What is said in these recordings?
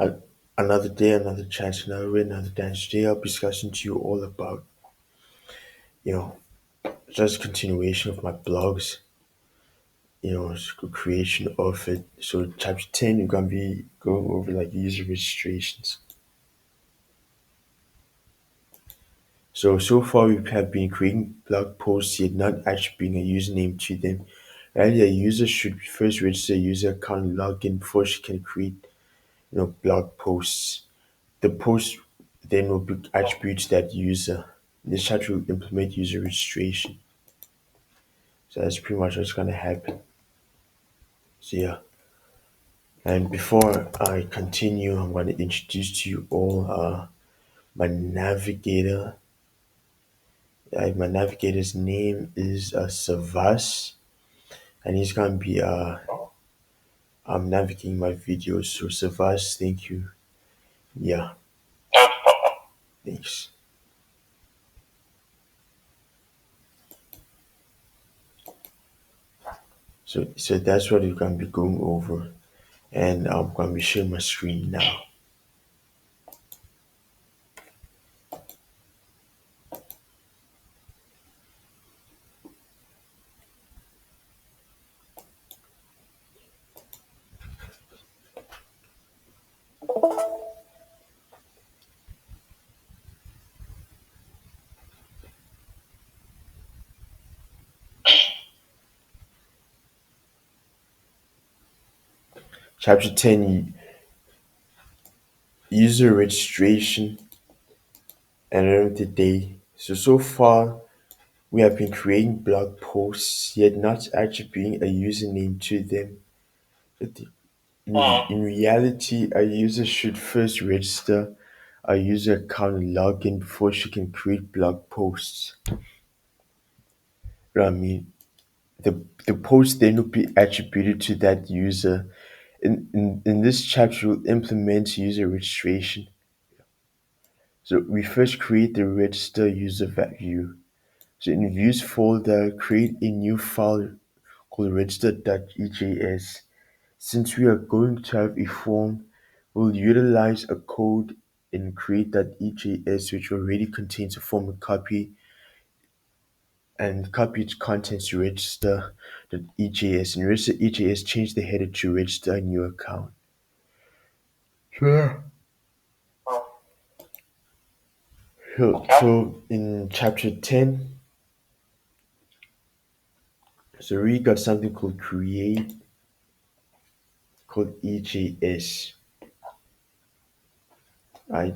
Uh, Another day, another chance, another win, another dance. Today I'll be discussing to you all about, you know, just continuation of my blogs, creation of it. So chapter 10, we're gonna be going over like user registrations. So far we have been creating blog posts yet not actually being a username to them. Rather, a user should first register a user account and log in before she can create, blog posts. The post then will be attributed to that user. This chapter will implement user registration. So that's pretty much what's gonna happen. So yeah. And before I continue, I'm gonna introduce to you all my navigator. My navigator's name is Savas, and he's gonna be navigating my videos. So Savas, thank you. Yeah, thanks. So that's what we're gonna be going over, and I'm gonna be sharing my screen now. Chapter 10, user registration and end of the day. So far we have been creating blog posts yet not attributing a username to them. But in reality, a user should first register a user account and log in before she can create blog posts. I mean, the post then will be attributed to that user. In this chapter, we'll implement user registration. So we first create the register user value. So in views folder, create a new file called register.ejs. Since we are going to have a form, we'll utilize a code in create.ejs which already contains a form and copy its contents to register.ejs. And register.ejs change the header to register a new account. Sure. So in chapter 10, so we got something called create called EJS. Right.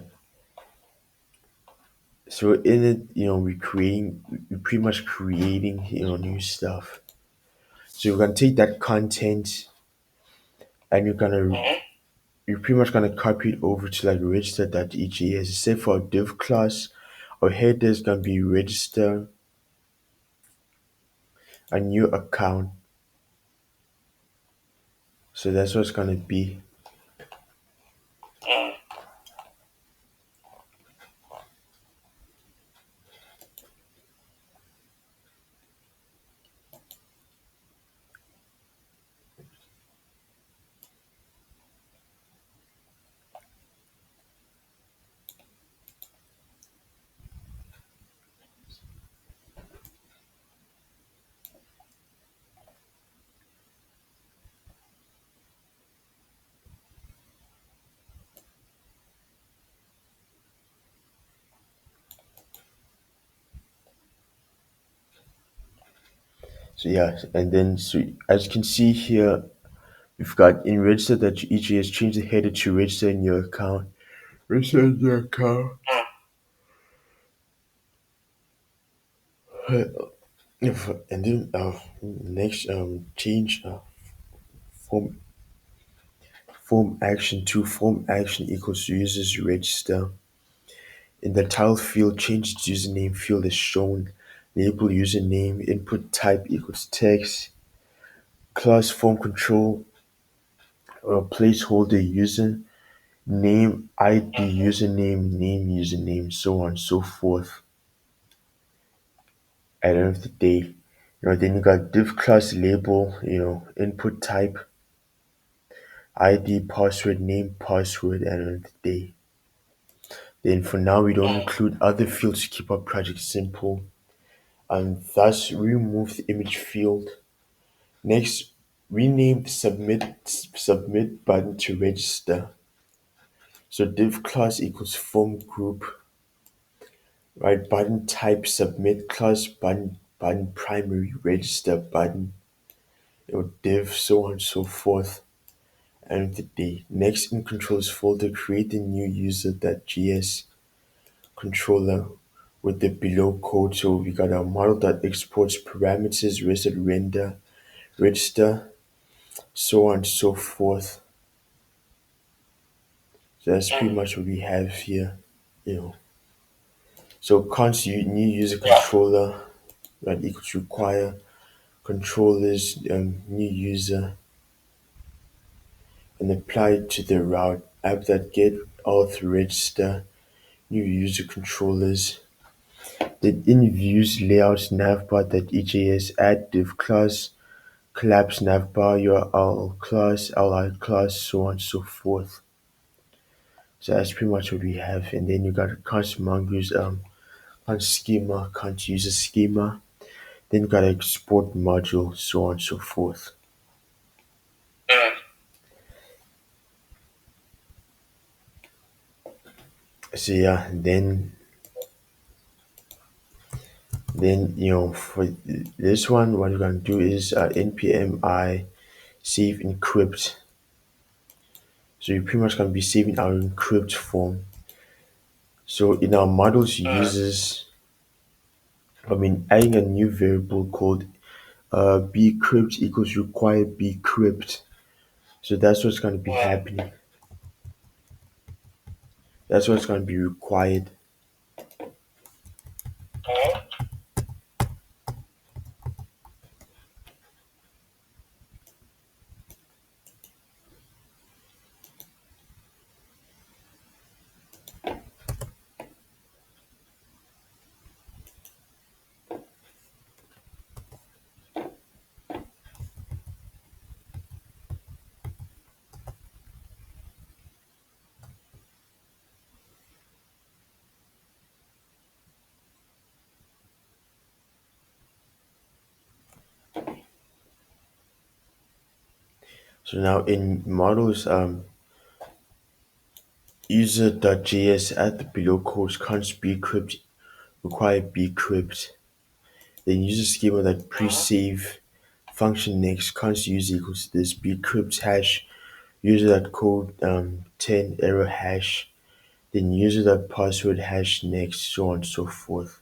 So in it, we're pretty much creating, new stuff. So you're gonna take that content and you're pretty much gonna copy it over to like register.ejs. Say for a div class, our header is gonna be register a new account. So that's what it's gonna be. So yeah, and then so as you can see here, we've got in register.ejs change the header to register in your account. Register in your account. And then next change form form action to form action equals to users register. In the title field, change its username field as shown. Label username, input type equals text. Class form control, placeholder user, name, ID, username, so on and so forth. At the end of the day, then you got div class label, input type, ID, password, name, password, and the day. Then for now, we don't include other fields to keep our project simple. And thus, we remove the image field. Next, rename the submit button to register. So div class equals form group, right? Button type submit class button primary register button, div so on and so forth. And the day. Next in controls folder, create a new user.js controller with the below code. So we got our model.exports parameters, reset render, register, so on and so forth. So that's pretty much what we have here, you know. So const new user controller, right, equals require controllers new user and apply it to the route app.get auth register new user controllers. Then in views layouts navbar.ejs add div class collapse navbar URL class li class so on and so forth. So that's pretty much what we have. And then you got const mongoose const schema, const user schema. Then you got export module, so on and so forth. So yeah, then for this one, what you're gonna do is npm I save encrypt. So you're pretty much gonna be saving our encrypt form. So in our models uses, adding a new variable called bcrypt equals require bcrypt. So that's what's gonna be happening. That's what's gonna be required. So now in models, user.js add the below codes const bcrypt require bcrypt. Then user schema that pre-save function next const user equals this bcrypt hash user.code 10 error hash. Then user.password hash next, so on and so forth.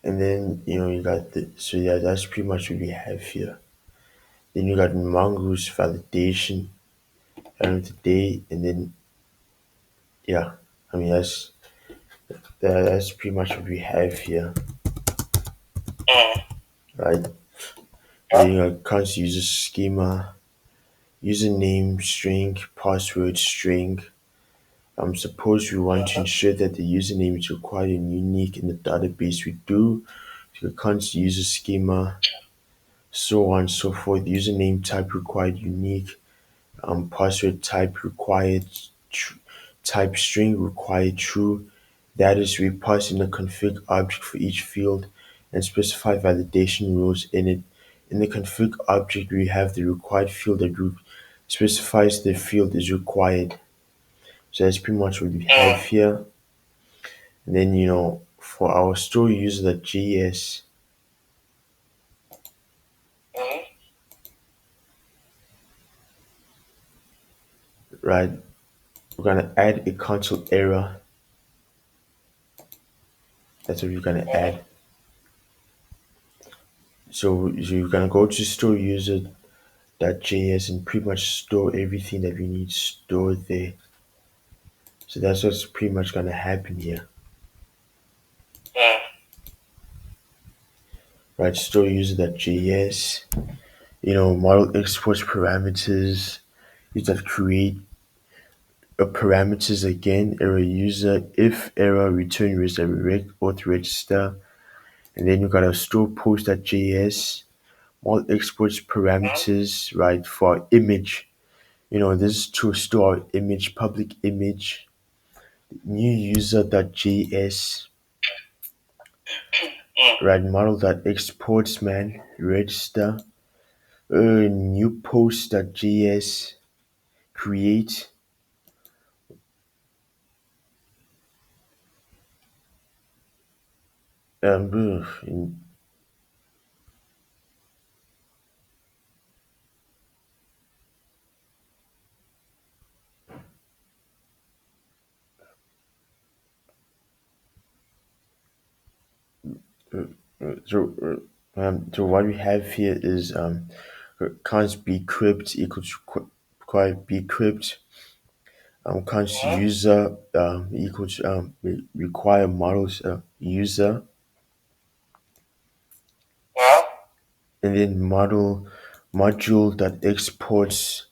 And then you got the so yeah, that's pretty much what we have here. Then you got mongoose validation and the day, and then yeah, that's that's pretty much what we have here, right? Then you got const user schema, username string, password string. Suppose we want to ensure that the username is required and unique in the database. We do. So const user schema, so on and so forth. Username type required unique. Password type required type string required true. That is, we pass in a config object for each field and specify validation rules in it. In the config object, we have the required field that specifies the field is required. So that's pretty much what we have here. And then for our store user.js, right, we're gonna add a console error. That's what we're gonna add. So you're gonna go to store user.js and pretty much store everything that we need stored there. So that's what's pretty much gonna happen here. Right, store user.js, model exports parameters, use that create parameters again, error user, if error, return register, auth register, And then you gotta store post.js, all exports parameters, right, for image. This is to store image, public image, new user.js, right, model.exports, man, register, new post.js, create, ugh, so what we have here is const bcrypt equals require bcrypt, const user equals require models user, and then module that exports.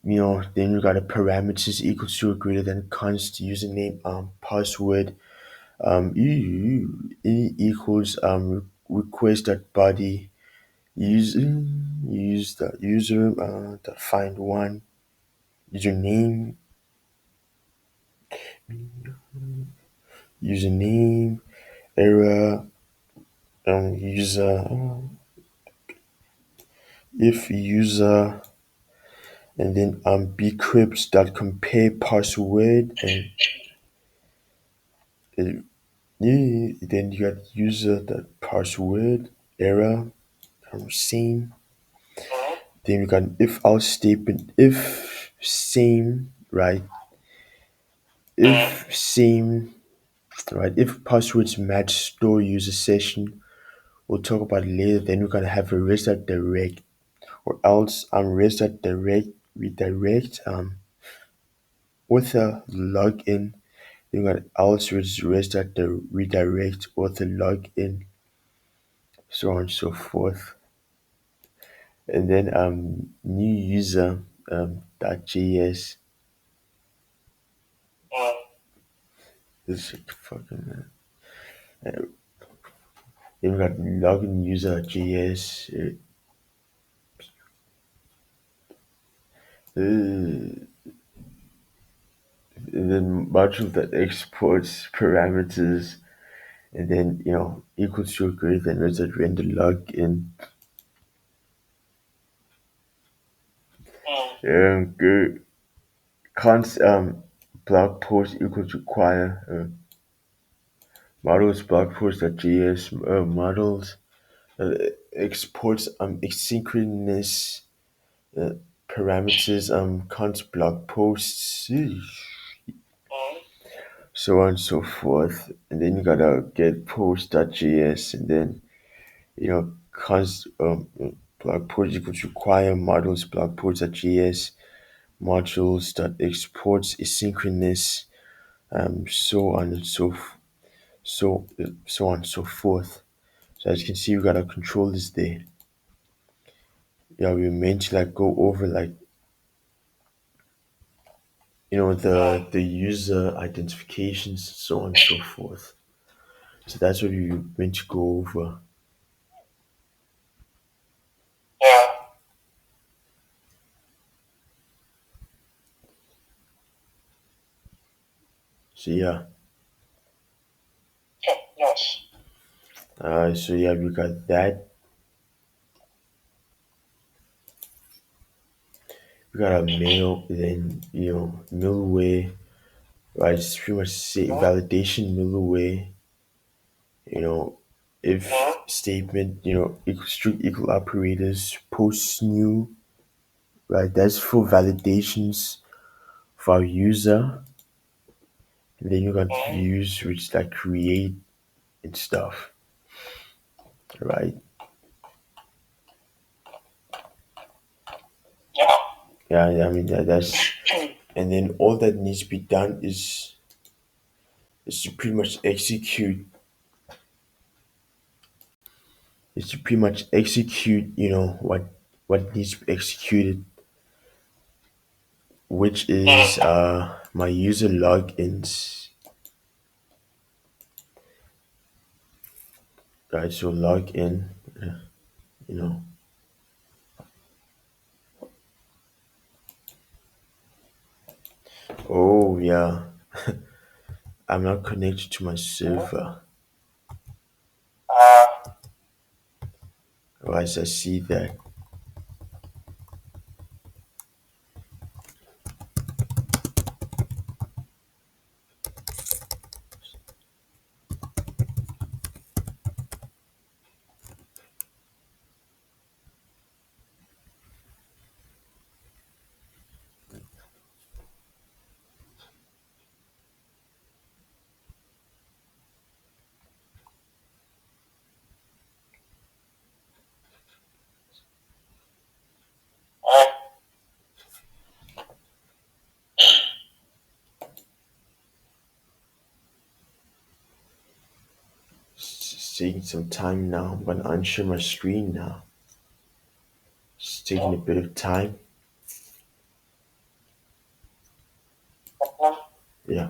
Then you got a parameters equals to or greater than const username password equals request that body use the user that find one username username error user if user, and then bcrypt that compare password, and then you got user that password error same. Then we got if else statement if same, right, if same, right, if passwords match store user session. We'll talk about it later. Then we're gonna have a restart direct, or else restart direct redirect author login. Then we got else restart the redirect author login, so on and so forth. And then new user .js. This is fucking. Then we got login user.js. And then module that exports parameters, and then equals to or greater than result render login. Good. Const blog post equals require models blog post.js models exports asynchronous uh, parameters const blog posts, so on and so forth. And then you gotta get post.js, and then const blog post equals require models blog post.js modules that exports asynchronous, so on and so on and so forth. So as you can see, we got our controllers there. Yeah, we meant to like go over like the user identifications, so on and so forth. So that's what we meant to go over. So yeah, so yeah, we got that. We got a mail, then middleware, right? It's pretty much say validation middleware. You know, if statement, equal strict equal operators, post new, right? That's for validations for our user. And then you got views which like create and stuff, right? Yeah, I mean that's, and then all that needs to be done is to pretty much execute, what needs to be executed, which is my user logins. Right, so log in, you know. Oh yeah, I'm not connected to my server. Right, I see that. It's taking some time now. I'm gonna unshare my screen now. It's taking a bit of time. Yeah.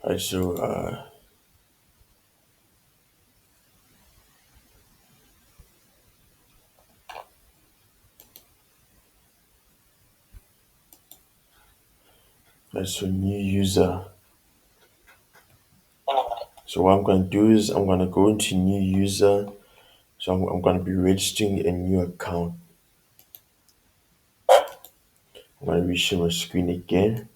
Alright, so new user. So what I'm gonna do is I'm gonna go into new user. So I'm gonna be registering a new account. I'm gonna reshare my screen again.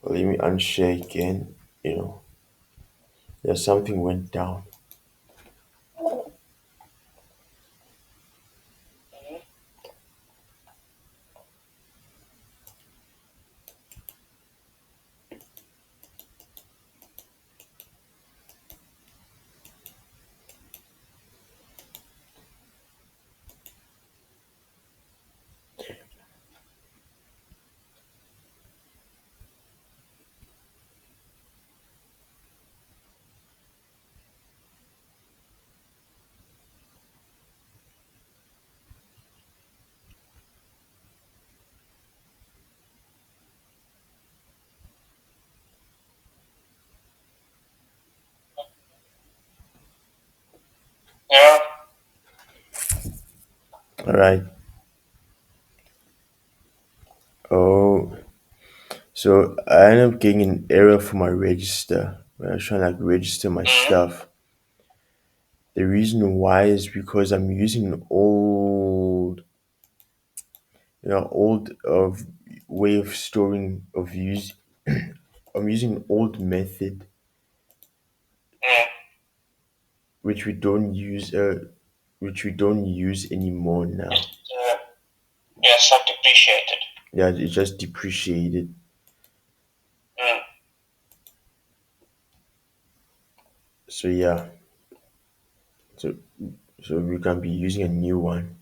Let me unshare again. You know, yeah, something went down. All right. Oh, so I ended up getting an error for my register when I was trying to like register my stuff. The reason why is because I'm using an old of way of storing of use. I'm using an old method which we don't use. which we don't use anymore now. Yes, like depreciated. Yeah, it just depreciated. Mm. So yeah, so so we can be using a new one.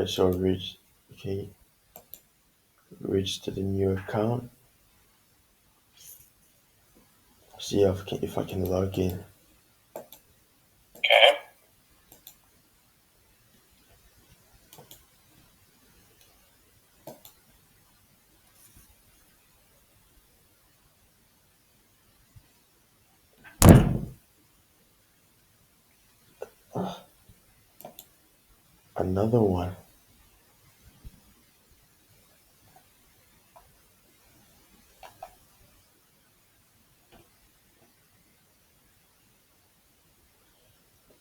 So reach, okay, reach to the new account. See if I can log in. Okay. Another one.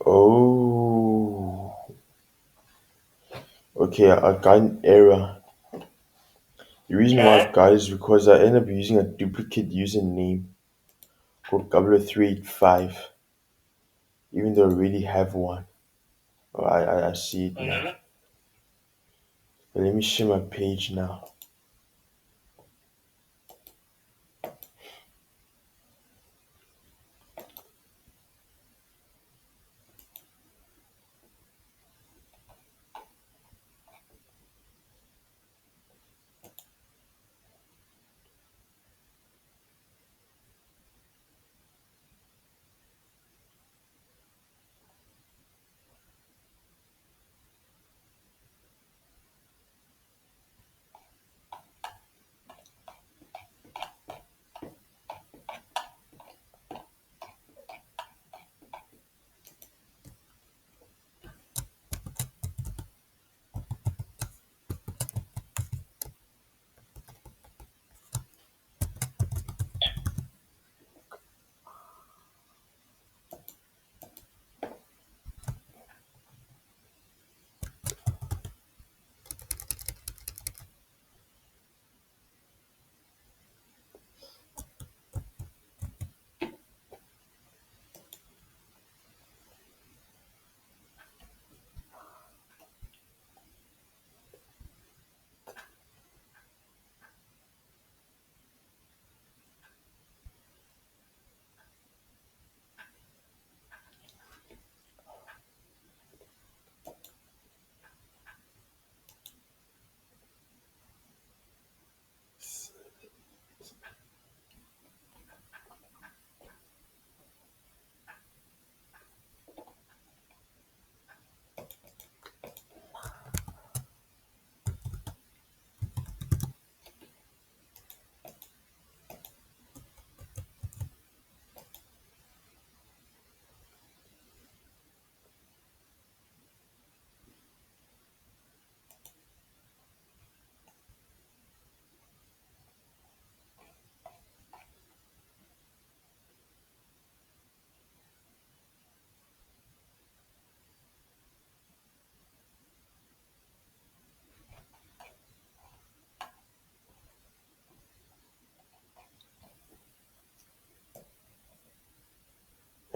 Oh, okay. I got an error. The reason why I Okay. got it is because I ended up using a duplicate username called Gablo385, even though I already have one. Oh, I see it now. Mm-hmm. But let me share my page now.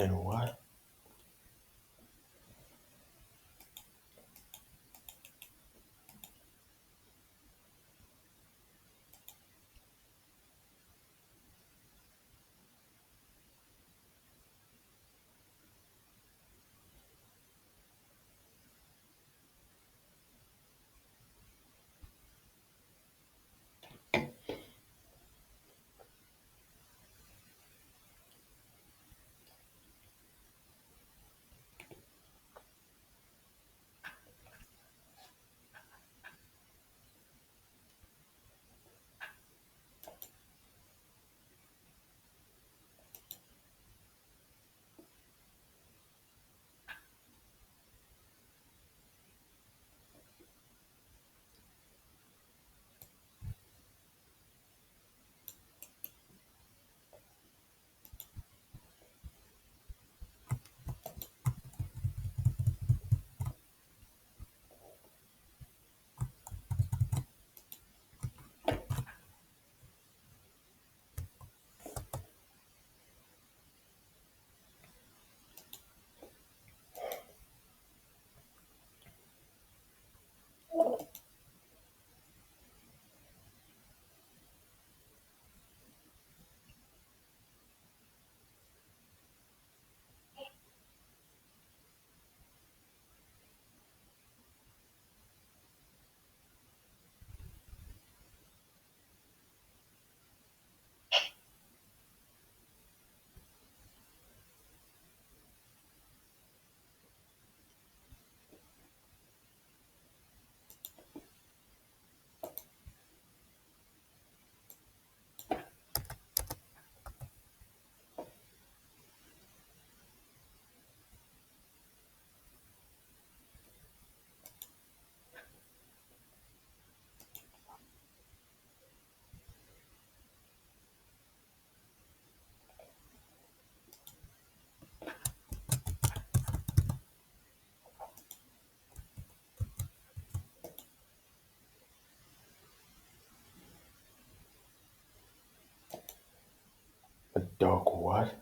And what? A dog what?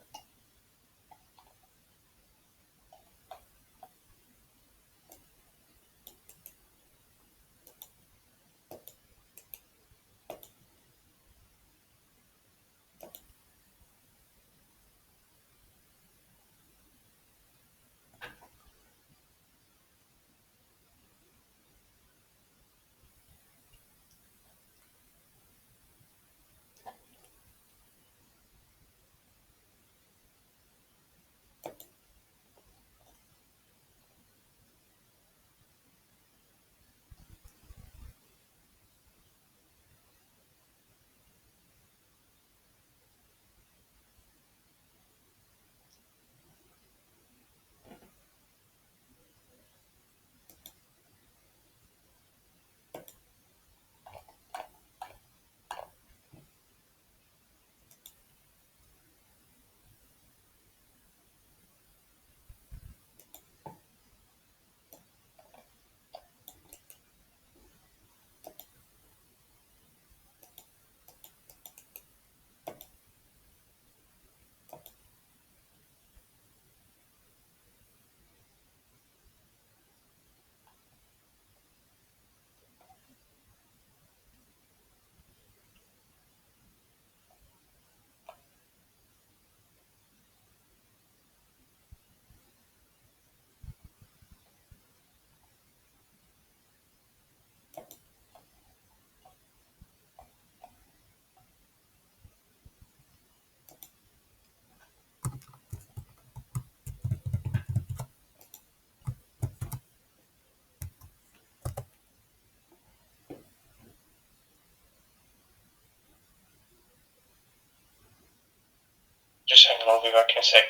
Just hang on, I'll be back in a sec.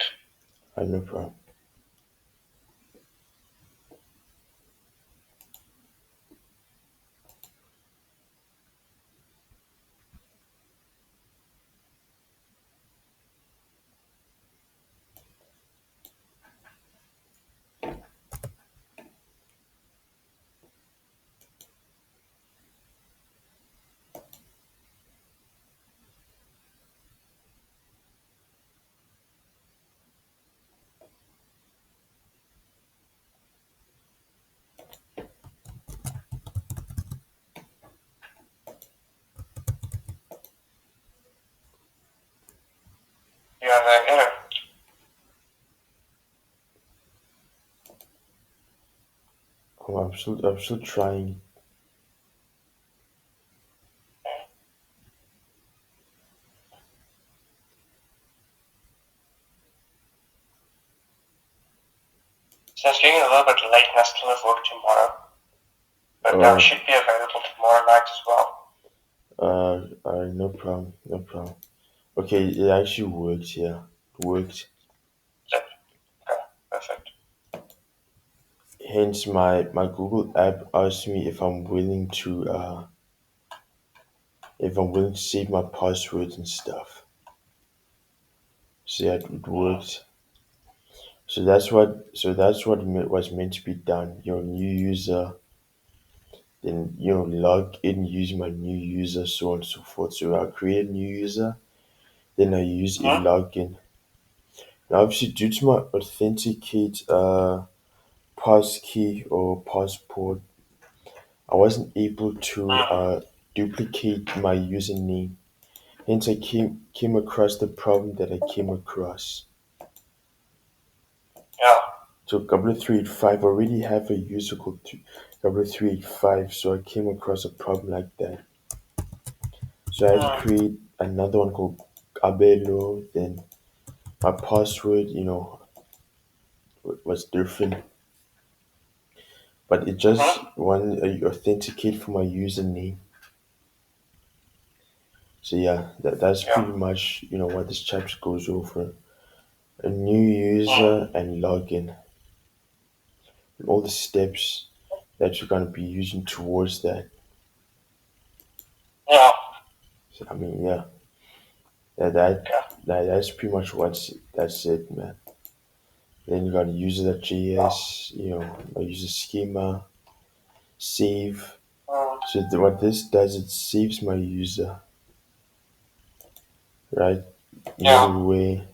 No problem. error. Oh, I'm still trying. So it's getting a little bit late and I still have work tomorrow. But I Uh, should be available tomorrow night as well. no problem, no problem. Okay, it actually works. Yeah, it worked. Yep. Okay, perfect. Hence, my Google app asks me if I'm willing to save my passwords and stuff. So yeah, it worked. So that's what was meant to be done. Your new user, then log in using my new user, so on and so forth. So I create a new user, then I use a Mm-hmm. login. Now, obviously, due to my authenticate pass key or passport, I wasn't able to duplicate my username. Hence, I came across the problem that I came across. Yeah. So W385 already have a user called W385, so I came across a problem like that. So I had to Mm. create another one called Abelo. Then my password, was different, but it just Mm-hmm. wanted to authenticate for my username. So yeah, that's Yeah. pretty much what this chapter goes over: a new Mm. user and login, and all the steps that you're gonna be using towards that. Yeah. So, I mean, yeah, that that, Okay. that's pretty much that's it, man. Then you got Yeah. user.js, a user schema, save. Mm. So what this does, it saves my user, right? Yeah. Middle way,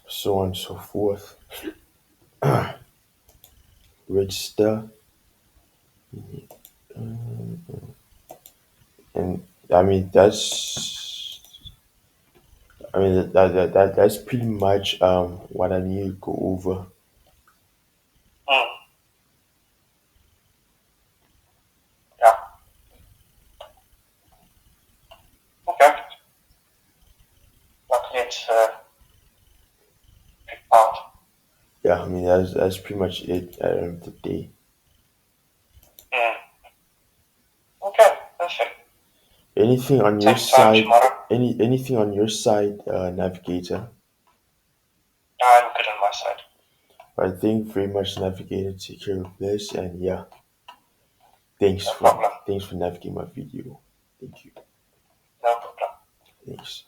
so on and so forth. Register, and I mean that's pretty much what I need to go over. Mm. Yeah. Okay. Luckily it's out. Yeah, I mean that's pretty much it at the end of the day. Mm. Okay, perfect. Anything on your Same time side? tomorrow. Anything on your side, Navigator? I'm good on my side. I think very much Navigator take care of this, and yeah, thanks No for problem. thanks for navigating my video. Thank you. No problem. Thanks.